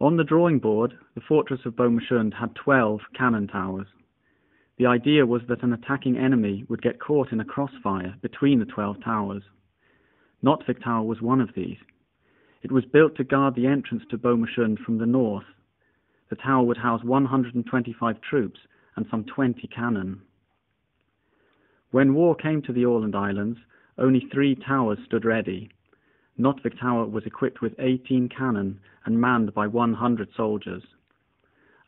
On the drawing board, the fortress of Beaumechund had 12 cannon towers. The idea was that an attacking enemy would get caught in a crossfire between the 12 towers. Notvic Tower was one of these. It was built to guard the entrance to Beaumechund from the north. The tower would house 125 troops and some 20 cannon. When war came to the Åland Islands, only 3 towers stood ready. Notvic Tower was equipped with 18 cannon and manned by 100 soldiers.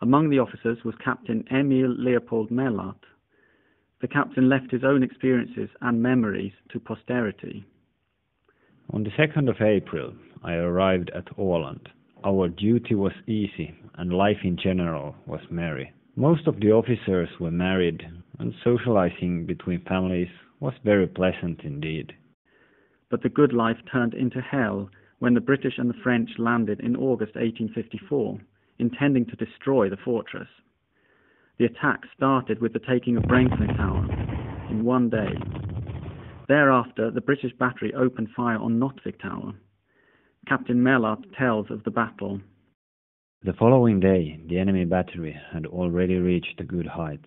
Among the officers was Captain Emil Leopold Mellart. The captain left his own experiences and memories to posterity. On the 2nd of April, I arrived at Åland. Our duty was easy, and life in general was merry. Most of the officers were married, and socializing between families was very pleasant indeed. But the good life turned into hell when the British and the French landed in August 1854, intending to destroy the fortress. The attack started with the taking of Brenkling Tower in one day. Thereafter, the British battery opened fire on Notvic Tower. Captain Mellart tells of the battle. The following day, the enemy battery had already reached a good height,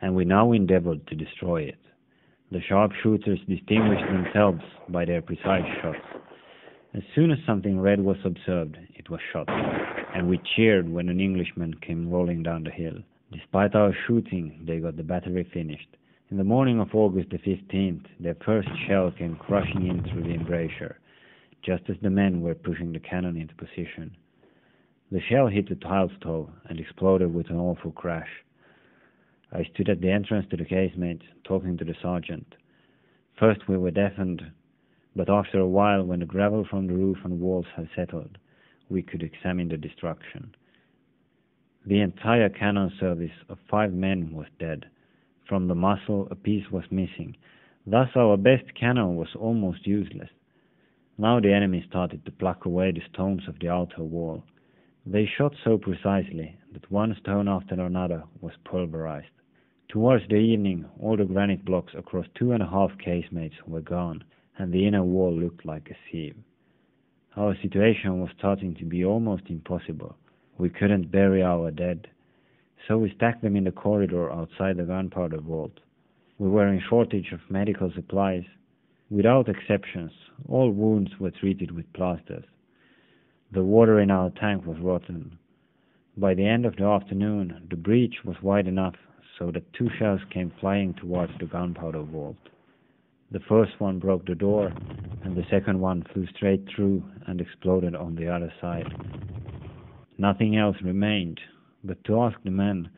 and we now endeavored to destroy it. The sharpshooters distinguished themselves by their precise shots. As soon as something red was observed, it was shot, and we cheered when an Englishman came rolling down the hill. Despite our shooting, they got the battery finished. In the morning of August the 15th, their first shell came crushing in through the embrasure, just as the men were pushing the cannon into position. The shell hit the tile stove and exploded with an awful crash. I stood at the entrance to the casemate, talking to the sergeant. First we were deafened, but after a while, when the gravel from the roof and walls had settled, we could examine the destruction. The entire cannon service of 5 men was dead. From the muzzle, a piece was missing. Thus our best cannon was almost useless. Now the enemy started to pluck away the stones of the outer wall. They shot so precisely that one stone after another was pulverized. Towards the evening, all the granite blocks across 2.5 casemates were gone, and the inner wall looked like a sieve. Our situation was starting to be almost impossible. We couldn't bury our dead, so we stacked them in the corridor outside the gunpowder vault. We were in shortage of medical supplies. Without exceptions, all wounds were treated with plasters. The water in our tank was rotten. By the end of the afternoon, the breach was wide enough so that 2 shells came flying towards the gunpowder vault. The first one broke the door, and the second one flew straight through and exploded on the other side. Nothing else remained but to ask the men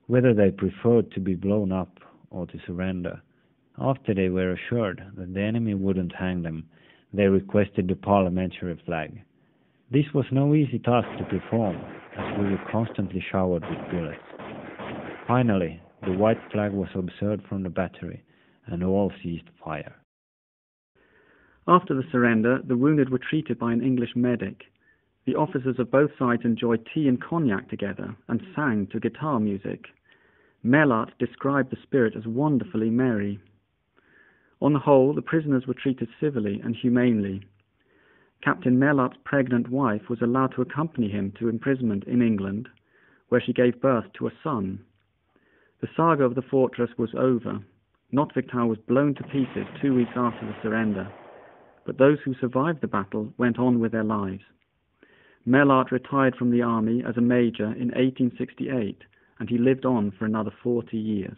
whether they preferred to be blown up or to surrender. After they were assured that the enemy wouldn't hang them, they requested the parliamentary flag. This was no easy task to perform, as we were constantly showered with bullets. Finally, the white flag was observed from the battery, and all ceased fire. After the surrender, the wounded were treated by an English medic. The officers of both sides enjoyed tea and cognac together and sang to guitar music. Mellart described the spirit as wonderfully merry. On the whole, the prisoners were treated civilly and humanely. Captain Mellart's pregnant wife was allowed to accompany him to imprisonment in England, where she gave birth to a son. The saga of the fortress was over. Notvic Tower was blown to pieces 2 weeks after the surrender, but those who survived the battle went on with their lives. Mellart retired from the army as a major in 1868, and he lived on for another 40 years.